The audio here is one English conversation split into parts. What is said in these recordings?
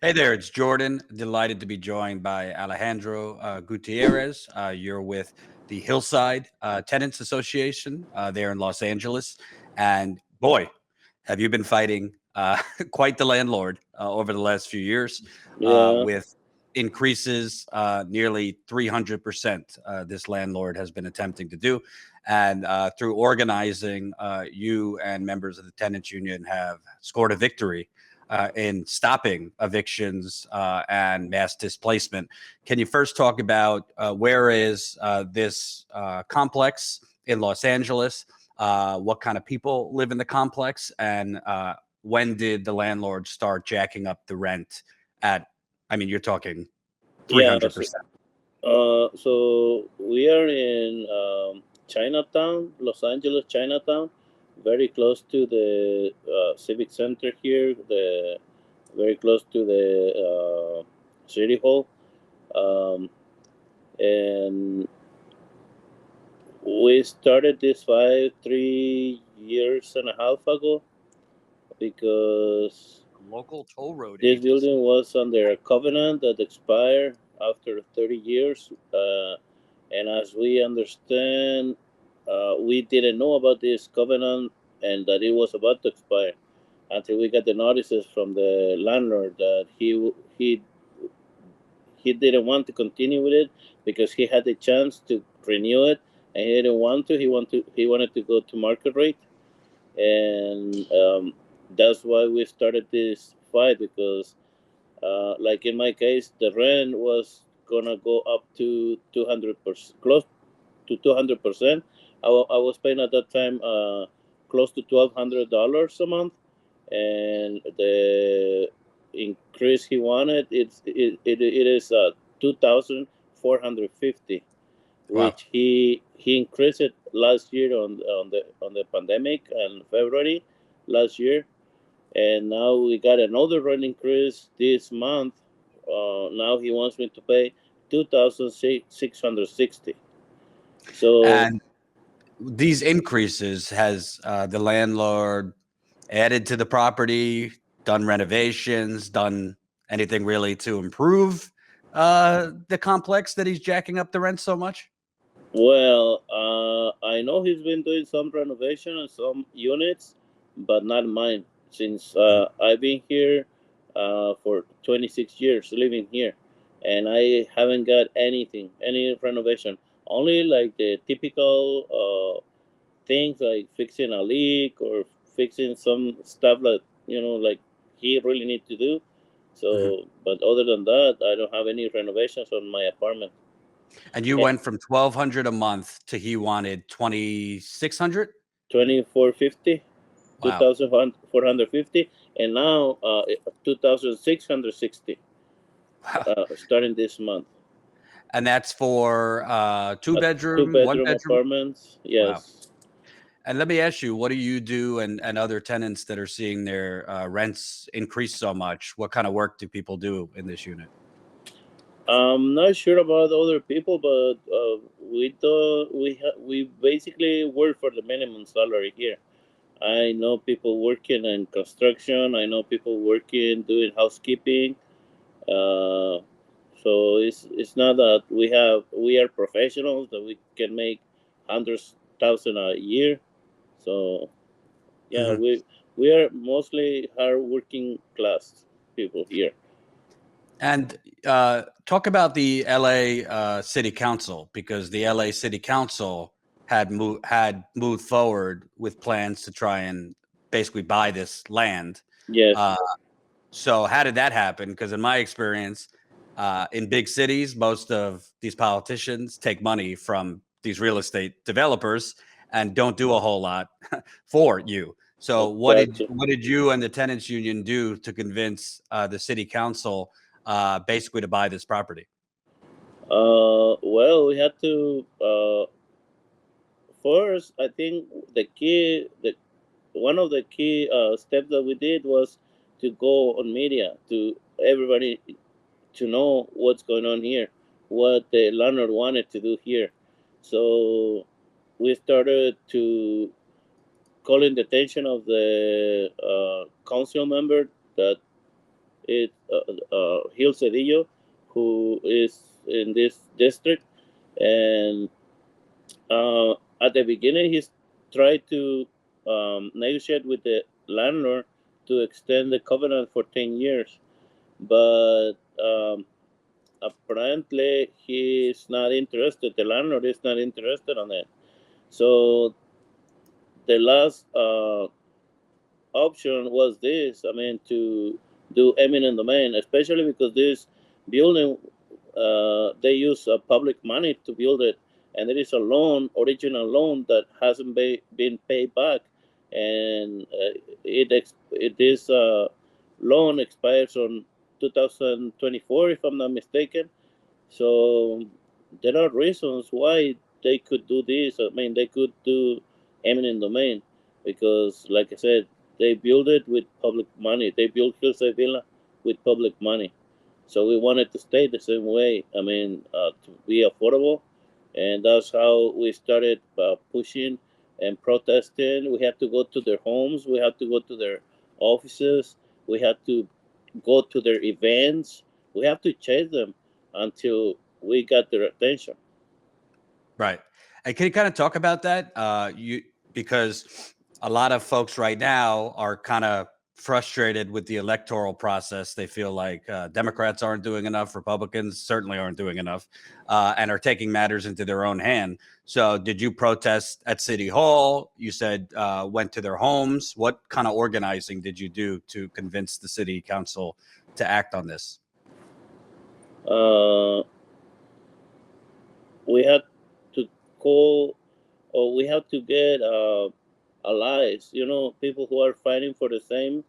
Hey there, it's Jordan. Delighted to be joined by Alejandro Gutierrez. You're with the Hillside Tenants Association there in Los Angeles. And boy, have you been fighting quite the landlord over the last few years Yeah, with increases nearly 300%. This landlord has been attempting to do. And through organizing, you and members of the tenants union have scored a victory in stopping evictions and mass displacement. Can you first talk about where is this complex in Los Angeles? What kind of people live in the complex? And when did the landlord start jacking up the rent at, I mean, you're talking yeah. So, 300%. so we are in Chinatown, Los Angeles, Chinatown, very close to the Civic Center here. The very close to the City Hall, um, and we started this fight 3 years and a half ago because Local toll road this agency. building was under a covenant that expired after 30 years. And as we understand, we didn't know about this covenant and that it was about to expire until we got the notices from the landlord that he didn't want to continue with it because he had the chance to renew it and he didn't want to. He wanted to go to market rate, and that's why we started this fight because like in my case, the rent was gonna go up to 200%, close to 200%. I was paying at that time close to $1,200 a month, and the increase he wanted it is 2,450, Wow. which he increased it last year on the pandemic in February last year, and now we got another rent increase this month. Now he wants me to pay 2,660. So And these increases, has the landlord added to the property, done renovations, done anything really to improve the complex that he's jacking up the rent so much? well, I know he's been doing some renovation on some units, but not mine. Since I've been here for 26 years, living here, and I haven't got any renovation. Only like the typical things like fixing a leak or fixing some stuff that like he really need to do. Mhm. So, but other than that, I don't have any renovations on my apartment. And you Eh, went from 1,200 a month to he wanted 2,600. 2450, Wow. 2450, and now 2660 Wow. starting this month. And that's for two A two bedroom, one bedroom bedroom. apartments, Wow. yes. And let me ask you, what do you do and other tenants that are seeing their rents increase so much? What kind of work do people do in this unit? I'm not sure about other people, but we basically work for the minimum salary here. I know people working in construction. I know people working doing housekeeping. Uh, so it's not that we are professionals that we can make hundreds thousand a year. So yeah, Mhm. we are mostly hard working class people here. And talk about the LA City Council, because the LA City Council had moved forward with plans to try and basically buy this land. Yes, Uh, so how did that happen? Because in my experience, in big cities, most of these politicians take money from these real estate developers and don't do a whole lot for you. So exactly. what did you and the tenants union do to convince the city council basically to buy this property? Well, we had to first. I think the one of the key steps that we did was to go on media to everybody to know what's going on here, what the landlord wanted to do here. So we started to calling the attention of the council member that It's Gil Cedillo, who is in this district, and at the beginning he tried to negotiate with the landlord to extend the covenant for 10 years, but apparently he's not interested. The landlord is not interested on it. So the last option was this. I mean, to do eminent domain, especially because this building, they use public money to build it, and there is a loan, original loan that hasn't been paid back, and this loan expires on 2024, if I'm not mistaken. So there are reasons why they could do this. I mean, they could do eminent domain because, like I said, they build it with public money. They built Hillside Villa with public money. So we wanted to stay the same way. I mean, to be affordable, and that's how we started pushing and protesting. We had to go to their homes. We had to go to their offices. We had to go to their events. We have to chase them until we got their attention. Right. And can you kind of talk about that? Because a lot of folks right now are kind of frustrated with the electoral process. They feel like Democrats aren't doing enough, Republicans certainly aren't doing enough, and are taking matters into their own hand. So, did you protest at City Hall? You said went to their homes. What kind of organizing did you do to convince the city council to act on this? We had to call, or we have to get allies. People who are fighting for the same.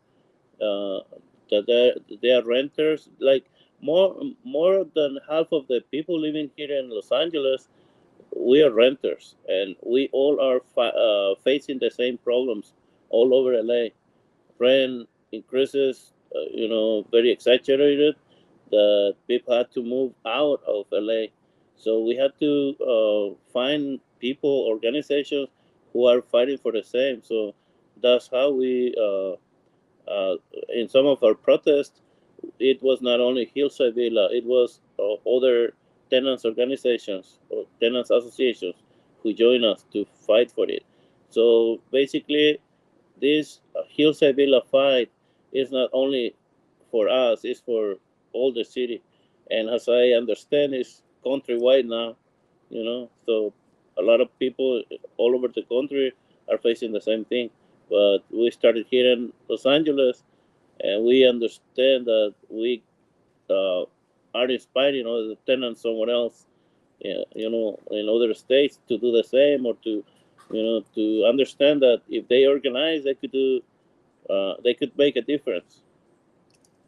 That they are renters. Like more than half of the people living here in Los Angeles, we are renters, and we all are facing the same problems all over LA. Rent increases, very exaggerated. That people had to move out of LA, so we had to find people, organizations who are fighting for the same. So that's how we, in some of our protests, it was not only Hillside Villa, it was other tenants organizations or tenants associations who joined us to fight for it. So basically, this Hillside Villa fight is not only for us, it's for all the city. And as I understand, it's countrywide now, so a lot of people all over the country are facing the same thing. But we started here in Los Angeles, and we understand that we are inspiring other tenants somewhere else, in other states to do the same, or to understand that if they organize, they could make a difference.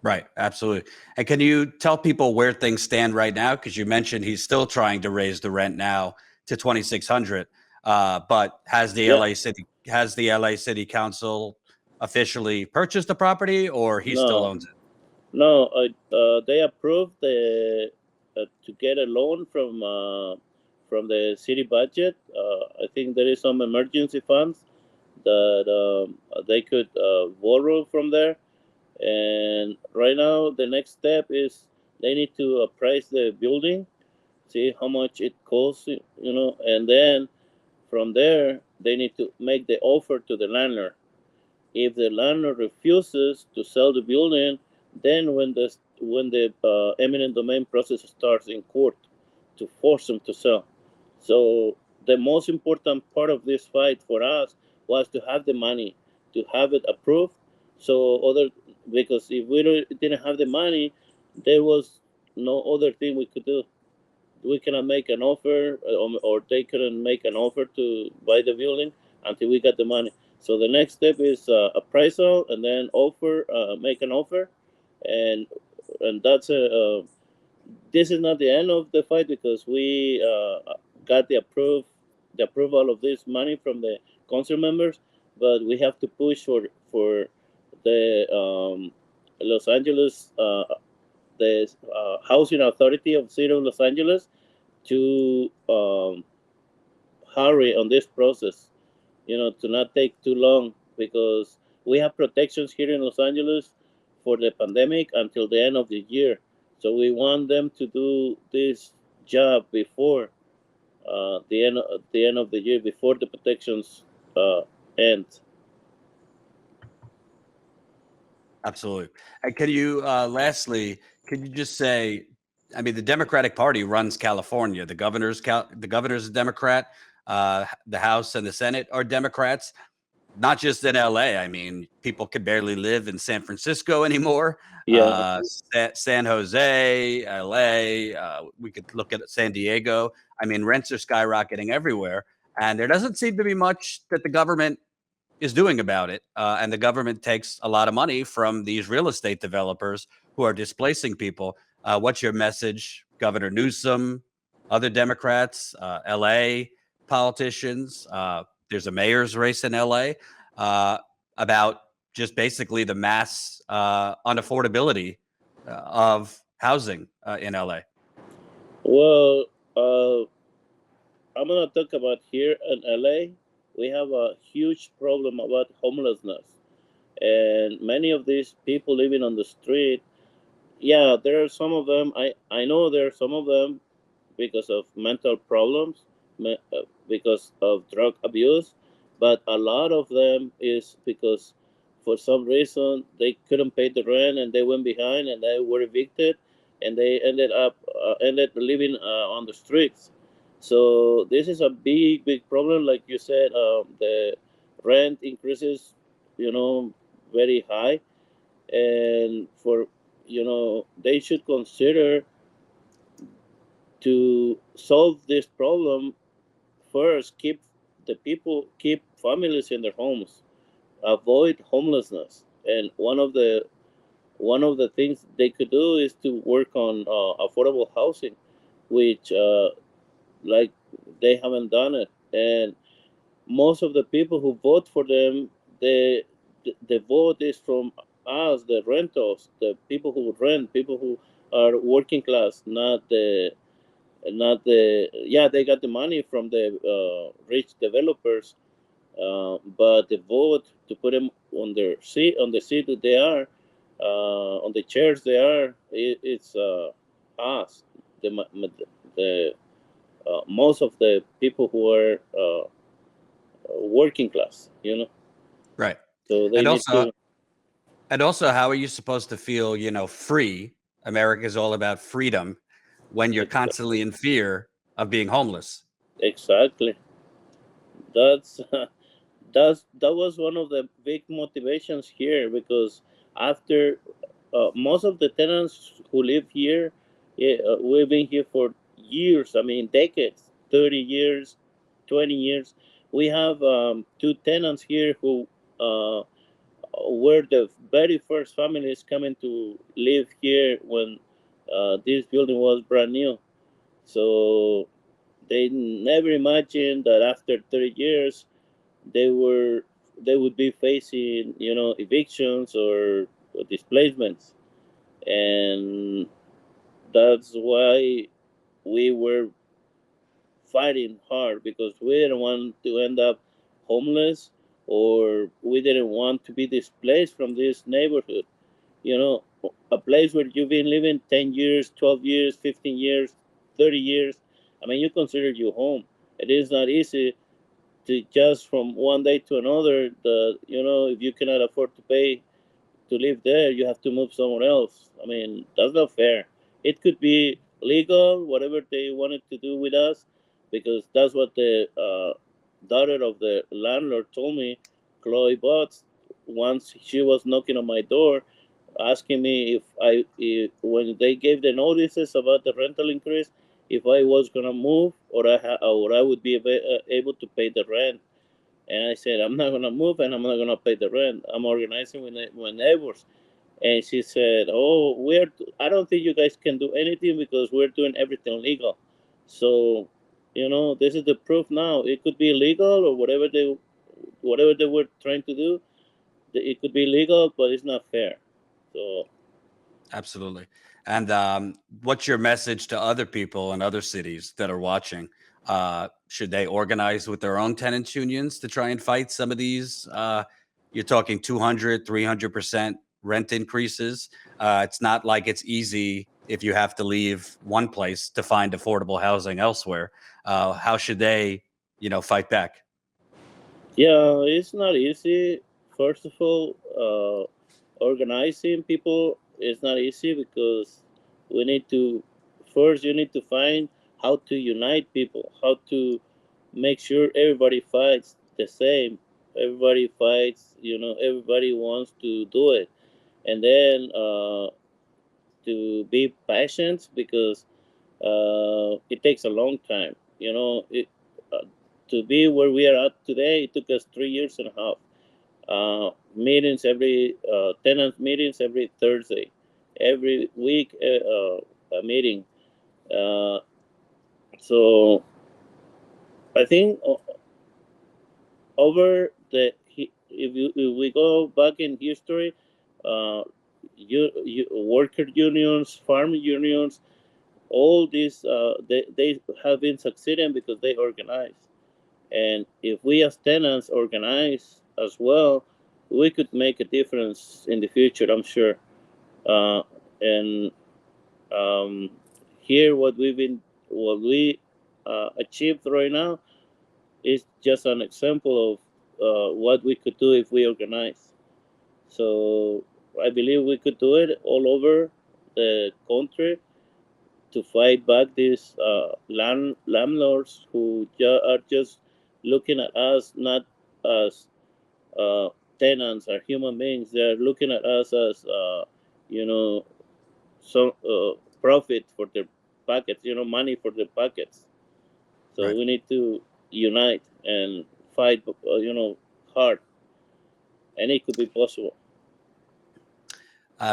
Right, absolutely. And can you tell people where things stand right now? Because you mentioned he's still trying to raise the rent now to 2,600. But has the LA City Council officially purchased the property, or he still No, owns it? no, they approved to get a loan from the city budget. I think there is some emergency funds that they could borrow from there. And right now, the next step is they need to appraise the building, see how much it costs, and then from there they need to make the offer to the landlord. If the landlord refuses to sell the building, then when the eminent domain process starts in court to force them to sell. So the most important part of this fight for us was to have the money, to have it approved. So because if we didn't have the money, there was no other thing we could do. We cannot make an offer, or they couldn't make an offer to buy the building until we got the money. So the next step is appraisal, and then make an offer, and that's this is not the end of the fight, because we got the approval of this money from the council members, but we have to push for the Los Angeles, the housing authority of the city of Los Angeles, to hurry on this process, to not take too long, because we have protections here in Los Angeles for the pandemic until the end of the year. So we want them to do this job before the end of the year, before the protections end. Absolutely. And can you, lastly, can you just say, I mean, the Democratic Party runs California. The governor's a Democrat. The House and the Senate are Democrats. Not just in LA. I mean, people can barely live in San Francisco anymore. Yeah, San Jose, LA. We could look at San Diego. I mean, rents are skyrocketing everywhere, and there doesn't seem to be much that the government is doing about it. And the government takes a lot of money from these real estate developers who are displacing people. What's your message, Governor Newsom, other Democrats, LA politicians? There's a mayor's race in LA about just basically the mass unaffordability of housing in LA. well, I'm gonna talk about here in LA. We have a huge problem about homelessness, and many of these people living on the street. Yeah, there are some of them. I know there are some of them because of mental problems, because of drug abuse, but a lot of them is because for some reason they couldn't pay the rent and they went behind and they were evicted and they ended living on the streets. So this is a big problem. Like you said, the rent increases, you know, very high, and for they should consider to solve this problem. First, keep families in their homes, avoid homelessness, and one of the things they could do is to work on affordable housing, which like they haven't done it. And most of the people who vote for them, the vote is from us, the renters, the people who rent, people who are working class, not the yeah, they got the money from the rich developers, but the vote to put them on the seat that they are, on the chairs they are, it's us, the most of the people who are working class, Right. so they And need also, to. how are you supposed to feel, free? America is all about freedom when you're constantly in fear of being homeless. Exactly. That's that was one of the big motivations here, because after most of the tenants who live here, yeah, we've been here for years. I mean, decades, 30 years, 20 years. We have two tenants here who were the very first families coming to live here when this building was brand new. So they never imagined that after 30 years they would be facing evictions or displacements. And that's why we were fighting hard, because we didn't want to end up homeless, or we didn't want to be displaced from this neighborhood. you know a place where you've been living 10 years, 12 years, 15 years, 30 years. I mean, you consider you home. It is not easy to just from one day to another, that if you cannot afford to pay to live there, you have to move somewhere else. I mean, that's not fair. It could be legal, whatever they wanted to do with us, because that's what the daughter of the landlord told me, Chloe Butts. Once she was knocking on my door, asking me if when they gave the notices about the rental increase, if I was gonna move, or I would be able to pay the rent. And I said, I'm not gonna move and I'm not gonna pay the rent. I'm organizing with neighbors. And she said, "Oh, I don't think you guys can do anything because we're doing everything legal." So, this is the proof now. It could be legal or whatever they were trying to do. It could be legal, but it's not fair. So, Absolutely. And what's your message to other people in other cities that are watching? Should they organize with their own tenants unions to try and fight some of these? You're talking 200, 300% rent increases. It's not like it's easy if you have to leave one place to find affordable housing elsewhere. How should they, fight back? Yeah, it's not easy. First of all, organizing people is not easy because we need to first you need to find how to unite people, how to make sure everybody fights the same. Everybody fights, everybody wants to do it, and then to be patient because it takes a long time. To be where we are at today, it took us 3 years and a half. Meetings every tenant meetings every Thursday, every week a meeting. Uh, so I think over if we go back in history, worker unions, farm unions, all these they have been succeeding because they organize. And if we as tenants organize as well, we could make a difference in the future, I'm sure. And here, what we achieved right now is just an example of what we could do if we organize. So I believe we could do it all over the country to fight back these landlords who are just looking at us not as uh, tenants or human beings. They're looking at us as you know some profit for their pockets. Money for their pockets. So Right. we need to unite and fight. Hard, and it could be possible.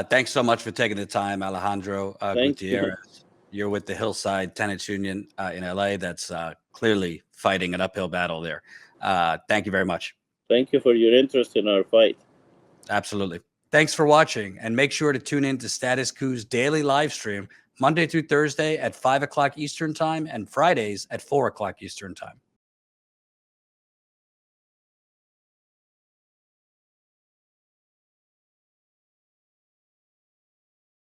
Thanks so much for taking the time, Alejandro Thank you. Gutierrez. You're with the Hillside Tenants Union in LA. That's clearly fighting an uphill battle there. Thank you very much. Thank you for your interest in our fight. Absolutely. Thanks for watching, and make sure to tune in to Status Coup's daily live stream Monday through Thursday at 5 o'clock Eastern Time and Fridays at 4 o'clock Eastern Time.